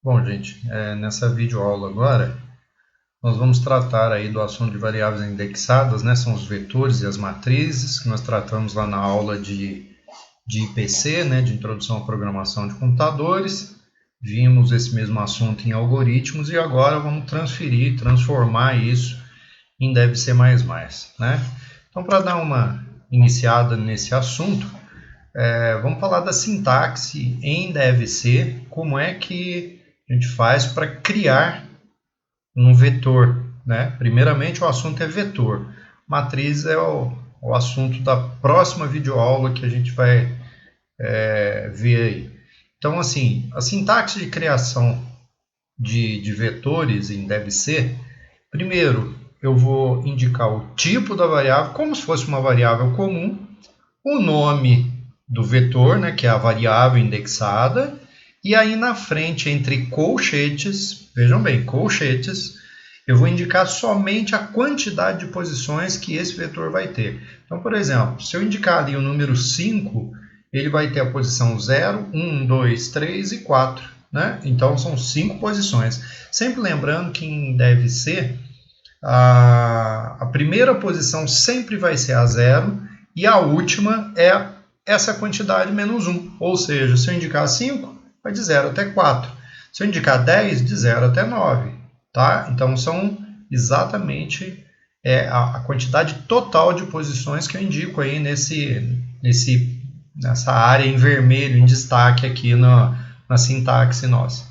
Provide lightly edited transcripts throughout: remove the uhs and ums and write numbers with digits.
Bom, gente, nessa videoaula agora, nós vamos tratar aí do assunto de variáveis indexadas, né? São os vetores e as matrizes, que nós tratamos lá na aula de IPC, né? De Introdução à Programação de Computadores. Vimos esse mesmo assunto em algoritmos e agora vamos transformar isso em DevC++, né? Então, para dar uma iniciada nesse assunto, vamos falar da sintaxe em DevC, como é que a gente faz para criar um vetor, né? Primeiramente, o assunto é vetor. Matriz é o assunto da próxima videoaula que a gente vai ver aí. Então, assim, a sintaxe de criação de vetores em DevC, primeiro eu vou indicar o tipo da variável, como se fosse uma variável comum, o nome do vetor, né, que é a variável indexada, e aí na frente, entre colchetes, vejam bem, colchetes, eu vou indicar somente a quantidade de posições que esse vetor vai ter. Então, por exemplo, se eu indicar ali o número 5, ele vai ter a posição 0, 1, 2, 3 e 4. Né? Então, são 5 posições. Sempre lembrando que em DevC, a primeira posição sempre vai ser a 0 e a última é essa quantidade menos 1. Ou seja, se eu indicar 5, vai de 0 até 4. Se eu indicar 10, de 0 até 9. Tá? Então, são exatamente a quantidade total de posições que eu indico aí nessa área em vermelho, em destaque aqui na sintaxe nossa.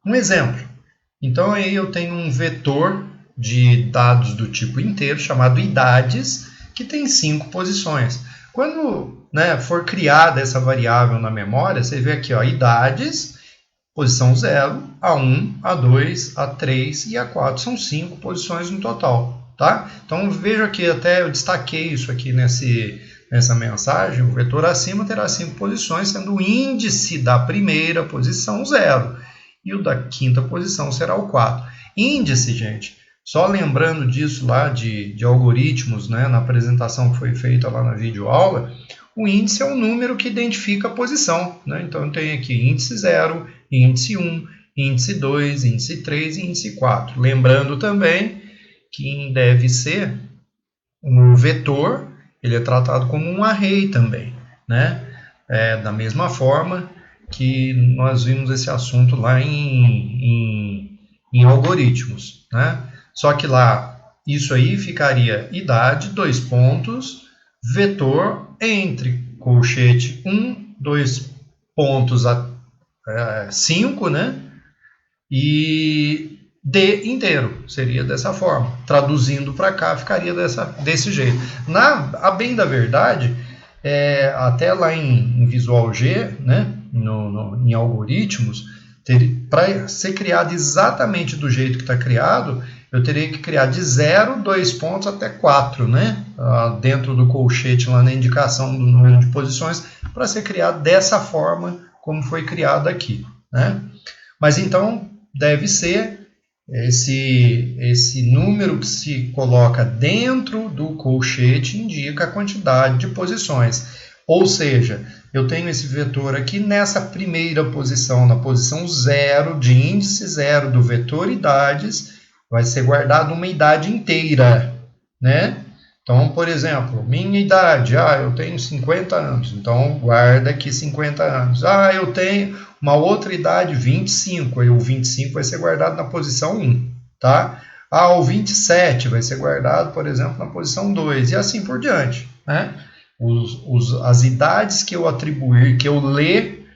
Um exemplo. Então, aí eu tenho um vetor de dados do tipo inteiro, chamado idades, que tem 5 posições. Quando for criada essa variável na memória, você vê aqui, ó, idades, posição 0, A1, A2, A3 e A4. São 5 posições no total. Tá? Então, veja aqui, até eu destaquei isso aqui nessa mensagem, o vetor acima terá 5 posições, sendo o índice da primeira posição 0 e o da quinta posição será o 4. Índice, gente, só lembrando disso lá de algoritmos, né, na apresentação que foi feita lá na videoaula, o índice é um número que identifica a posição. Né? Então, eu tenho aqui índice 0, índice 1, índice 2, índice 3 e índice 4. Lembrando também que em DevC, o vetor ele é tratado como um array também. Né? Da mesma forma que nós vimos esse assunto lá em algoritmos. Né? Só que lá, isso aí ficaria idade, 2 pontos, vetor, entre colchete 1, 2 pontos a 5, né? E D inteiro, seria dessa forma. Traduzindo para cá, ficaria desse jeito. A bem da verdade, até lá em Visual G, né, em algoritmos, para ser criado exatamente do jeito que está criado, eu teria que criar de 0, 2 pontos até 4, né, dentro do colchete, lá na indicação do número de posições, para ser criado dessa forma como foi criado aqui. Né? Mas então, deve ser esse número que se coloca dentro do colchete indica a quantidade de posições. Ou seja, eu tenho esse vetor aqui nessa primeira posição, na posição 0, de índice 0 do vetor idades, vai ser guardado uma idade inteira, né? Então, por exemplo, minha idade, eu tenho 50 anos, então guarda aqui 50 anos. Eu tenho uma outra idade, 25, aí o 25 vai ser guardado na posição 1, tá? O 27 vai ser guardado, por exemplo, na posição 2, e assim por diante, né? As idades que eu atribuir, que eu ler,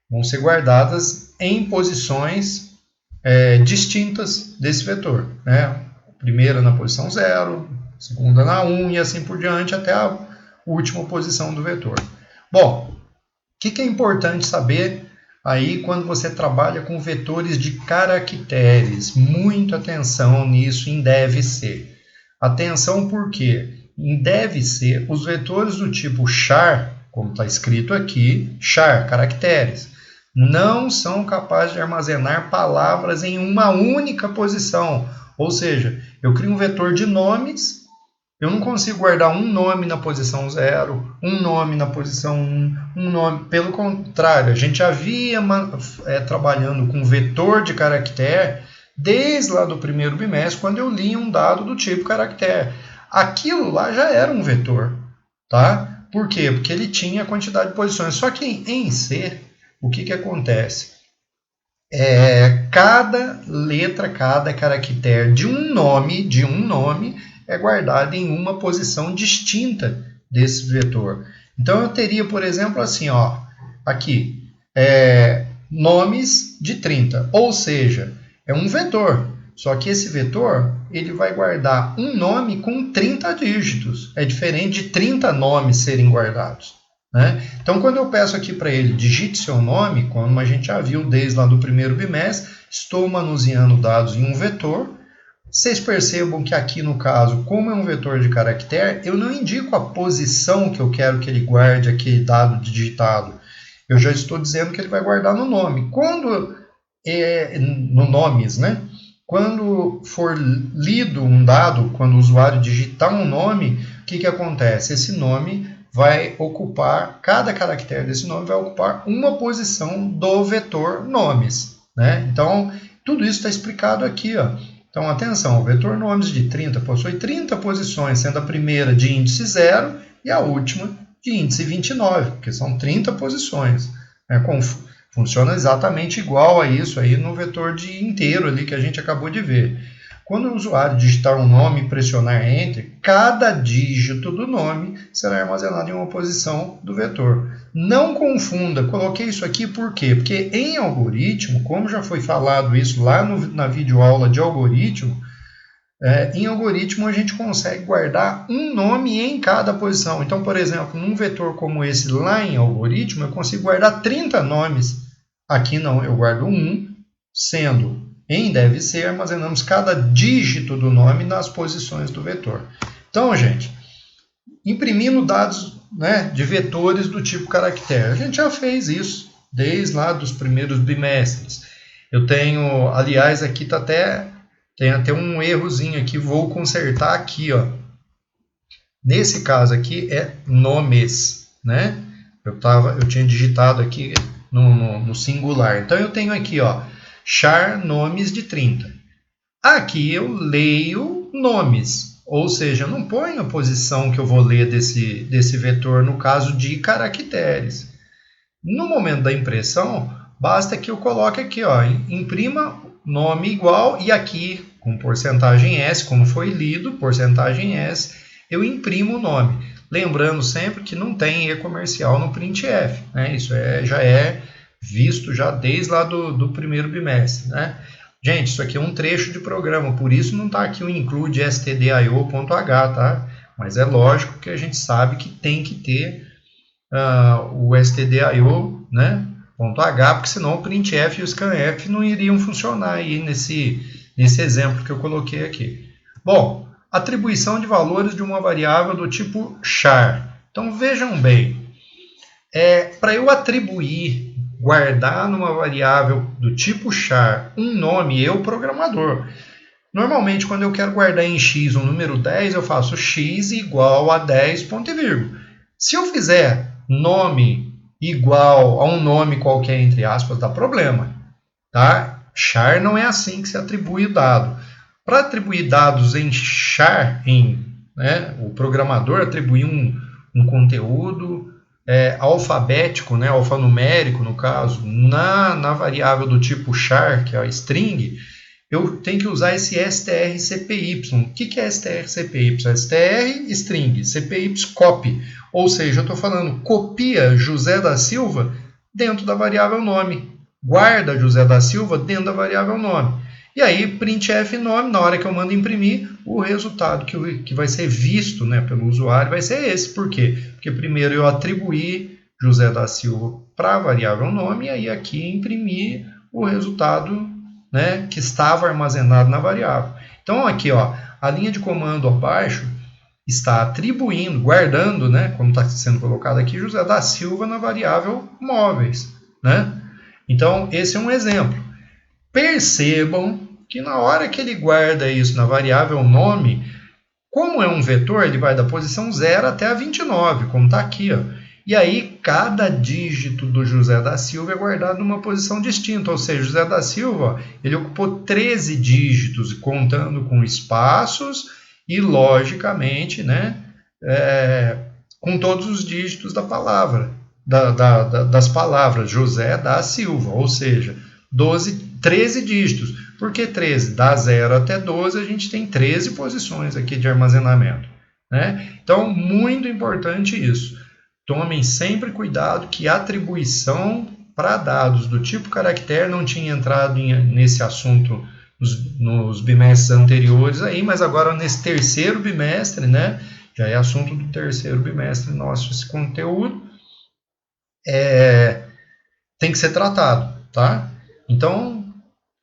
vão ser guardadas em posições distintas desse vetor, né? Primeira na posição 0, segunda na 1 e assim por diante até a última posição do vetor. Bom, o que é importante saber aí quando você trabalha com vetores de caracteres? Muita atenção nisso em DevC. Atenção porque em DevC os vetores do tipo char, como está escrito aqui, char, caracteres, não são capazes de armazenar palavras em uma única posição. Ou seja, eu crio um vetor de nomes Eu não consigo guardar um nome na posição 0, um nome na posição 1, um nome. Pelo contrário, a gente já havia trabalhando com vetor de caractere desde lá do primeiro bimestre, quando eu li um dado do tipo caractere. Aquilo lá já era um vetor, tá? Por quê? Porque ele tinha a quantidade de posições. Só que em C, o que acontece? Cada letra, cada caractere de um nome é guardado em uma posição distinta desse vetor. Então, eu teria, por exemplo, assim, ó, aqui, nomes de 30, ou seja, é um vetor, só que esse vetor ele vai guardar um nome com 30 dígitos, é diferente de 30 nomes serem guardados. Né? Então, quando eu peço aqui para ele, digite seu nome, como a gente já viu desde lá do primeiro bimestre, estou manuseando dados em um vetor. Vocês percebam que aqui no caso, como é um vetor de caractere, eu não indico a posição que eu quero que ele guarde aquele dado digitado. Eu já estou dizendo que ele vai guardar no nome. No nomes, né? Quando for lido um dado, quando o usuário digitar um nome, o que acontece? Esse nome vai ocupar, cada caractere desse nome vai ocupar uma posição do vetor nomes. Né? Então, tudo isso está explicado aqui. Ó. Então, atenção, o vetor nomes de 30 possui 30 posições, sendo a primeira de índice 0 e a última de índice 29, porque são 30 posições. Né? Funciona exatamente igual a isso aí no vetor de inteiro ali que a gente acabou de ver. Quando o usuário digitar um nome e pressionar Enter, cada dígito do nome será armazenado em uma posição do vetor. Não confunda, coloquei isso aqui por quê? Porque em algoritmo, como já foi falado isso lá na videoaula de algoritmo, em algoritmo a gente consegue guardar um nome em cada posição. Então, por exemplo, num vetor como esse lá em algoritmo, eu consigo guardar 30 nomes. Aqui não, eu guardo um, sendo em deve ser, armazenamos cada dígito do nome nas posições do vetor. Então, gente, imprimindo dados, né, de vetores do tipo caractere. A gente já fez isso desde lá dos primeiros bimestres. Eu tenho, aliás, aqui tem até um errozinho aqui, vou consertar aqui, ó. Nesse caso aqui é nomes, né? Eu tinha digitado aqui no singular. Então eu tenho aqui, ó, char nomes de 30. Aqui eu leio nomes, ou seja, eu não ponho a posição que eu vou ler desse vetor no caso de caracteres. No momento da impressão, basta que eu coloque aqui, ó, imprima nome igual, e aqui com porcentagem S, como foi lido, porcentagem S, eu imprimo o nome. Lembrando sempre que não tem E comercial no printf, né? Isso já é visto já desde lá do primeiro bimestre, né? Gente, isso aqui é um trecho de programa, por isso não está aqui o include stdio.h, tá? Mas é lógico que a gente sabe que tem que ter o stdio, né? .h, porque senão o printf e o scanf não iriam funcionar aí nesse exemplo que eu coloquei aqui. Bom, atribuição de valores de uma variável do tipo char. Então vejam bem, para eu atribuir, guardar numa variável do tipo char um nome, eu programador. Normalmente, quando eu quero guardar em x um número 10, eu faço x igual a 10, ponto e vírgula. Se eu fizer nome igual a um nome qualquer, entre aspas, dá problema. Tá? Char não é assim que se atribui o dado. Para atribuir dados em char, né, o programador atribuir um conteúdo alfabético, né, alfanumérico no caso, na variável do tipo char, que é a string, eu tenho que usar esse strcpy. O que é strcpy? Str, string, cpy, copy. Ou seja, eu estou falando copia José da Silva dentro da variável nome. Guarda José da Silva dentro da variável nome. E aí, printf nome, na hora que eu mando imprimir, o resultado que vai ser visto, né, pelo usuário vai ser esse. Por quê? Porque primeiro eu atribuí José da Silva para a variável nome, e aí aqui imprimir o resultado, né, que estava armazenado na variável. Então, aqui, ó, a linha de comando abaixo está atribuindo, guardando, né, como está sendo colocado aqui, José da Silva na variável móveis. Né? Então, esse é um exemplo. Percebam que na hora que ele guarda isso na variável nome, Como é um vetor, ele vai da posição 0 até a 29, como está aqui, ó. E aí, cada dígito do José da Silva é guardado numa posição distinta, ou seja, José da Silva, ó, ele ocupou 13 dígitos, contando com espaços e, logicamente, né, com todos os dígitos da palavra, das palavras José da Silva, ou seja, 13 dígitos. Por que 13? Da 0 até 12, a gente tem 13 posições aqui de armazenamento, né? Então, muito importante isso. Tomem sempre cuidado que atribuição para dados do tipo caractere não tinha entrado nesse assunto nos bimestres anteriores, aí, mas agora nesse terceiro bimestre, né, já é assunto do terceiro bimestre nosso esse conteúdo, tem que ser tratado, tá? Então,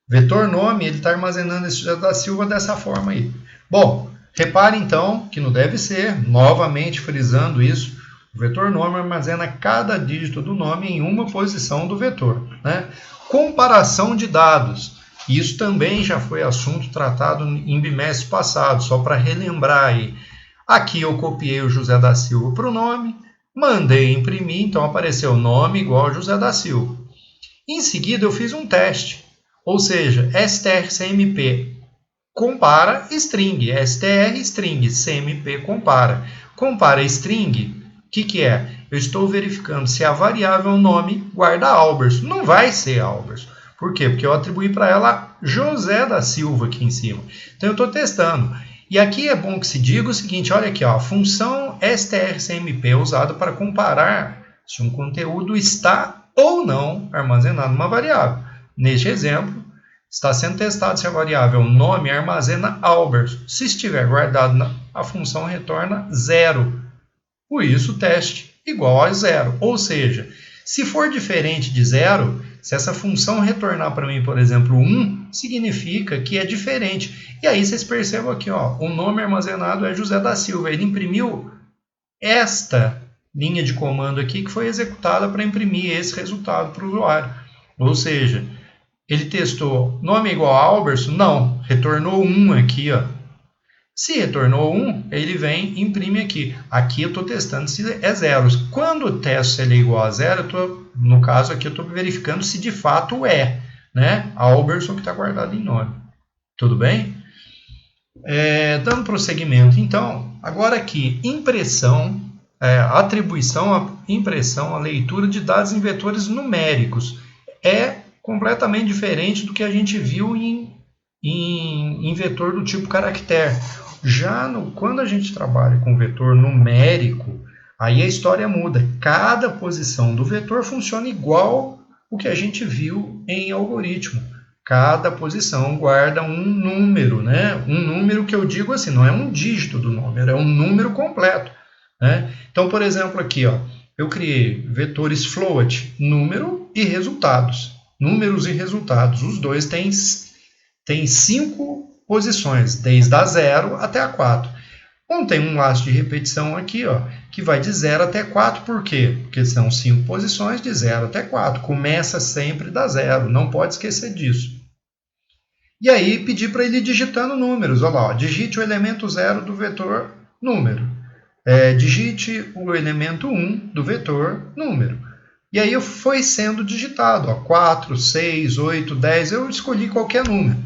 vetor nome, ele está armazenando esse José da Silva dessa forma aí. Bom, repare então que não deve ser, novamente frisando isso, o vetor nome armazena cada dígito do nome em uma posição do vetor, né? Comparação de dados. Isso também já foi assunto tratado em bimestre passado, só para relembrar aí. Aqui eu copiei o José da Silva para o nome, mandei imprimir, então apareceu nome igual José da Silva. Em seguida eu fiz um teste, ou seja, strcmp compara string, str string, cmp compara. Compara string, o que é? Eu estou verificando se a variável nome guarda Alberson. Não vai ser Alberson. Por quê? Porque eu atribuí para ela José da Silva aqui em cima. Então eu estou testando. E aqui é bom que se diga o seguinte, olha aqui, ó, a função strcmp é usada para comparar se um conteúdo está ou não armazenado numa variável. Neste exemplo, está sendo testado se a variável nome armazena Alberson. Se estiver guardado, a função retorna 0. Por isso, o teste igual a 0. Ou seja, se for diferente de 0, se essa função retornar para mim, por exemplo, 1, significa que é diferente. E aí vocês percebam aqui, ó, o nome armazenado é José da Silva. Ele imprimiu esta linha de comando aqui que foi executada para imprimir esse resultado para o usuário. Ou seja, ele testou nome igual a Alberson? Não, retornou 1 aqui, ó. Se retornou 1, ele vem e imprime aqui. Aqui eu estou testando se é 0. Quando eu testo se ele é igual a 0, no caso aqui eu estou verificando se de fato é, né? Alberson que está guardado em nome. Tudo bem? Dando prosseguimento, então, agora aqui, impressão, atribuição, impressão, a leitura de dados em vetores numéricos. É completamente diferente do que a gente viu em vetor do tipo caractere. Já quando a gente trabalha com vetor numérico, aí a história muda. Cada posição do vetor funciona igual o que a gente viu em algoritmo. Cada posição guarda um número, né? Um número que eu digo assim, não é um dígito do número, é um número completo, né? Então, por exemplo, aqui, ó, eu criei vetores float, número e resultados. Números e resultados, os dois têm 5 posições, desde a 0 até a 4. Bom, tem um laço de repetição aqui, ó, que vai de 0 até 4, por quê? Porque são 5 posições de 0 até 4. Começa sempre da 0, não pode esquecer disso. E aí, pedi para ele ir digitando números. Olha lá, ó, digite o elemento 0 do vetor número. Digite o elemento 1 do vetor número. E aí foi sendo digitado, ó, 4, 6, 8, 10, eu escolhi qualquer número.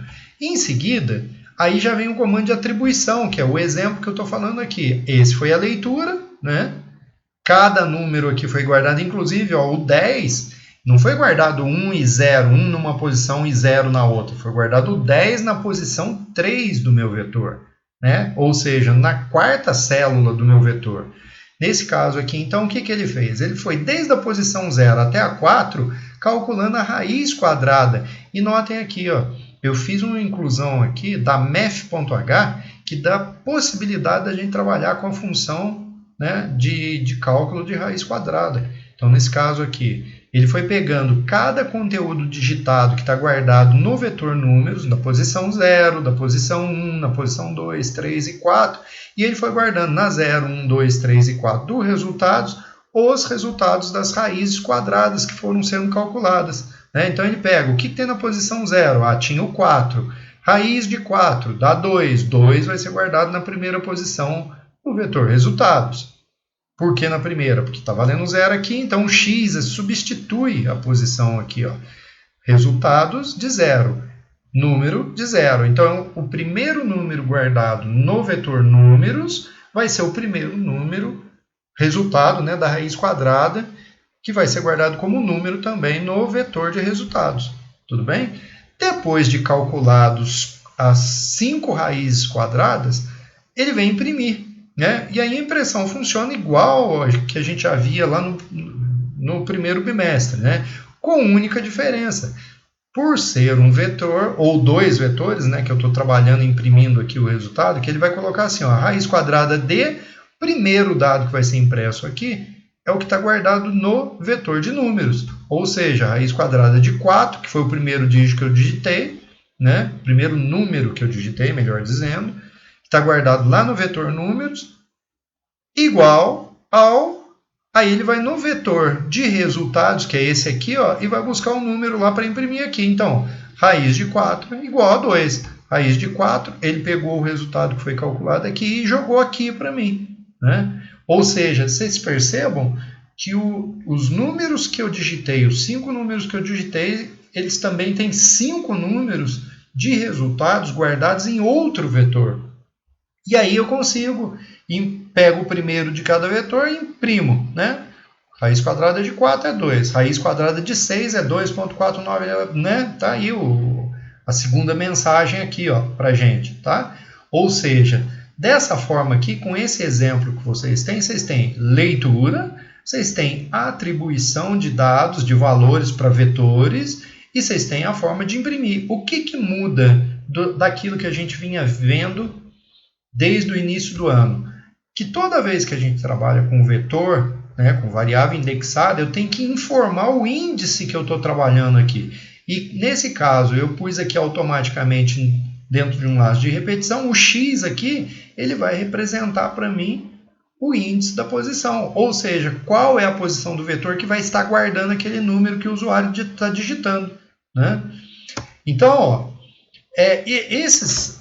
E em seguida, aí já vem o comando de atribuição, que é o exemplo que eu estou falando aqui. Esse foi a leitura, né? Cada número aqui foi guardado, inclusive, ó, o 10 não foi guardado 1 e 0, 1 numa posição e 0 na outra. Foi guardado o 10 na posição 3 do meu vetor, né? Ou seja, na quarta célula do meu vetor. Nesse caso aqui, então, o que ele fez? Ele foi desde a posição 0 até a 4, calculando a raiz quadrada. E notem aqui, ó, eu fiz uma inclusão aqui da math.h, que dá possibilidade da gente trabalhar com a função, né, de cálculo de raiz quadrada. Então, nesse caso aqui, ele foi pegando cada conteúdo digitado que está guardado no vetor números, da posição 0, da posição 1, na posição 2, 3 e 4, e ele foi guardando na 0, 1, 2, 3 e 4 dos resultados, os resultados das raízes quadradas que foram sendo calculadas, né? Então ele pega o que tem na posição 0, tinha o 4, Raiz de 4 dá 2. 2 vai ser guardado na primeira posição do vetor resultados. Por que na primeira? Porque está valendo 0 aqui, então o x substitui a posição aqui, ó. Resultados de 0, número de 0. Então, o primeiro número guardado no vetor números vai ser o primeiro número, resultado, né, da raiz quadrada, que vai ser guardado como número também no vetor de resultados. Tudo bem? Depois de calculados as 5 raízes quadradas, ele vem imprimir. Né? E aí a impressão funciona igual ao que a gente já via lá no primeiro bimestre, né? Com única diferença. Por ser um vetor, ou 2 vetores, né, que eu estou trabalhando imprimindo aqui o resultado, que ele vai colocar assim, ó, a raiz quadrada de primeiro dado que vai ser impresso aqui é o que está guardado no vetor de números. Ou seja, a raiz quadrada de 4, que foi o primeiro dígito que eu digitei, né? Primeiro número que eu digitei, melhor dizendo, está guardado lá no vetor números, igual ao... Aí ele vai no vetor de resultados, que é esse aqui, ó, e vai buscar um número lá para imprimir aqui. Então, raiz de 4 é igual a 2. Raiz de 4, ele pegou o resultado que foi calculado aqui e jogou aqui para mim. Né? Ou seja, vocês percebam que os números que eu digitei, os 5 números que eu digitei, eles também têm 5 números de resultados guardados em outro vetor. E aí eu consigo, pego o primeiro de cada vetor e imprimo, né? Raiz quadrada de 4 é 2, raiz quadrada de 6 é 2,49, né? Tá aí a segunda mensagem aqui, ó, pra gente, tá? Ou seja, dessa forma aqui, com esse exemplo que vocês têm leitura, vocês têm atribuição de dados, de valores para vetores, e vocês têm a forma de imprimir. O que muda daquilo que a gente vinha vendo desde o início do ano? Que toda vez que a gente trabalha com vetor, né, com variável indexada, eu tenho que informar o índice que eu estou trabalhando aqui. E nesse caso, eu pus aqui automaticamente dentro de um laço de repetição, o x aqui, ele vai representar para mim o índice da posição. Ou seja, qual é a posição do vetor que vai estar guardando aquele número que o usuário está digitando. Né? Então, ó,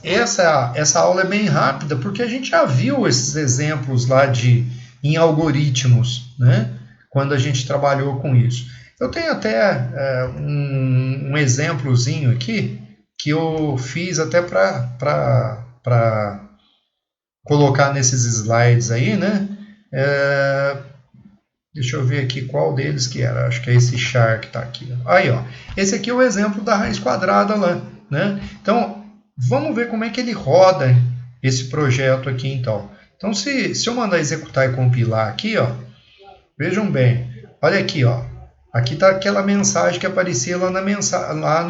essa aula é bem rápida, porque a gente já viu esses exemplos lá em algoritmos, né? Quando a gente trabalhou com isso. Eu tenho até um exemplozinho aqui, que eu fiz até para colocar nesses slides aí, né? Deixa eu ver aqui qual deles que era. Acho que é esse char que está aqui. Aí, ó. Esse aqui é o exemplo da raiz quadrada lá. Né? Então, vamos ver como é que ele roda esse projeto aqui, então. Então, se eu mandar executar e compilar aqui, ó, vejam bem, olha aqui, ó, aqui está aquela mensagem que aparecia lá, lá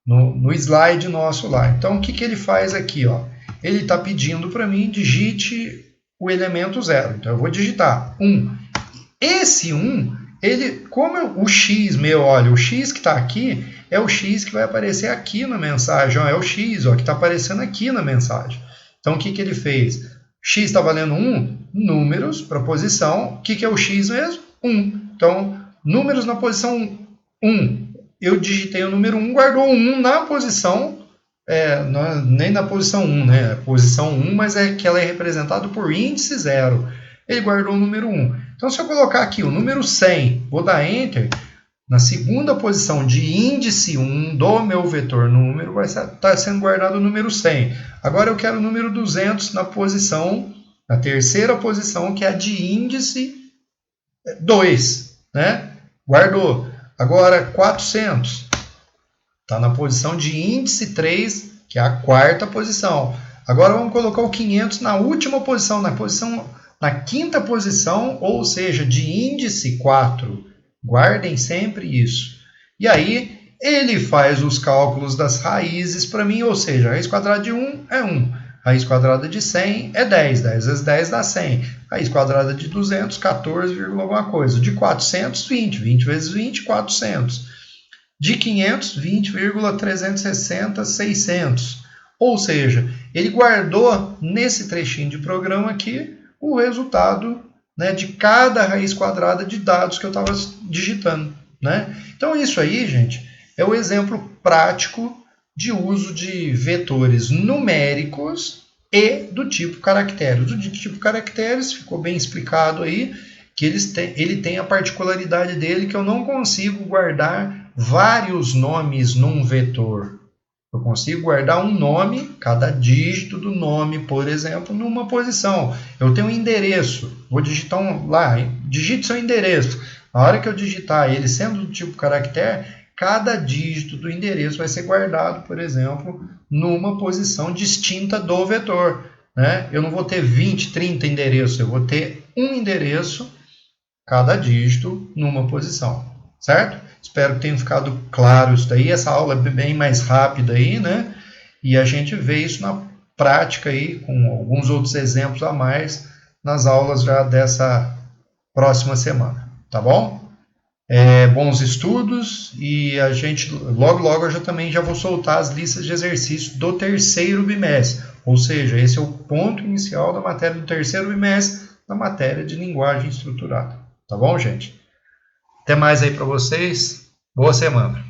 no slide nosso lá. Então, o que ele faz aqui? Ó? Ele está pedindo para mim, digite o elemento 0. Então, eu vou digitar 1. Esse 1, como o x meu, olha, o x que está aqui é o x que vai aparecer aqui na mensagem. Ó, é o x ó, que está aparecendo aqui na mensagem. Então, o que ele fez? X está valendo 1, números para a posição. O que é o x mesmo? 1. Então, números na posição 1. Eu digitei o número 1, guardou o 1 na posição, nem na posição 1, né? Posição 1, mas é que ela é representada por índice 0. Ele guardou o número 1. Então, se eu colocar aqui o número 100, vou dar Enter, na segunda posição de índice 1 do meu vetor número, vai estar sendo guardado o número 100. Agora eu quero o número 200 na terceira posição, que é a de índice 2. Né? Guardou. Agora 400. Está na posição de índice 3, que é a quarta posição. Agora vamos colocar o 500 na última posição, na quinta posição, ou seja, de índice 4. Guardem sempre isso. E aí, ele faz os cálculos das raízes para mim, ou seja, a raiz quadrada de 1 é 1. Raiz quadrada de 100 é 10. 10 vezes 10 dá 100. Raiz quadrada de 200, 14, alguma coisa. De 400, 20. 20 vezes 20, 400. De 500, 20,360, 600. Ou seja, ele guardou nesse trechinho de programa aqui o resultado, né, de cada raiz quadrada de dados que eu estava digitando. Né? Então, isso aí, gente, é o exemplo prático de uso de vetores numéricos e do tipo caracteres. O de tipo caracteres ficou bem explicado aí, que ele tem a particularidade dele que eu não consigo guardar vários nomes num vetor. Eu consigo guardar um nome, cada dígito do nome, por exemplo, numa posição. Eu tenho um endereço, vou digitar lá, digite seu endereço. Na hora que eu digitar ele sendo do tipo caractere, cada dígito do endereço vai ser guardado, por exemplo, numa posição distinta do vetor. Né? Eu não vou ter 20, 30 endereços, eu vou ter um endereço, cada dígito, numa posição. Certo? Espero que tenha ficado claro isso daí. Essa aula é bem mais rápida aí, né? E a gente vê isso na prática aí, com alguns outros exemplos a mais, nas aulas já dessa próxima semana. Tá bom? Bons estudos e a gente, logo eu também já vou soltar as listas de exercícios do terceiro bimestre. Ou seja, esse é o ponto inicial da matéria do terceiro bimestre, na matéria de linguagem estruturada. Tá bom, gente? Até mais aí para vocês. Boa semana.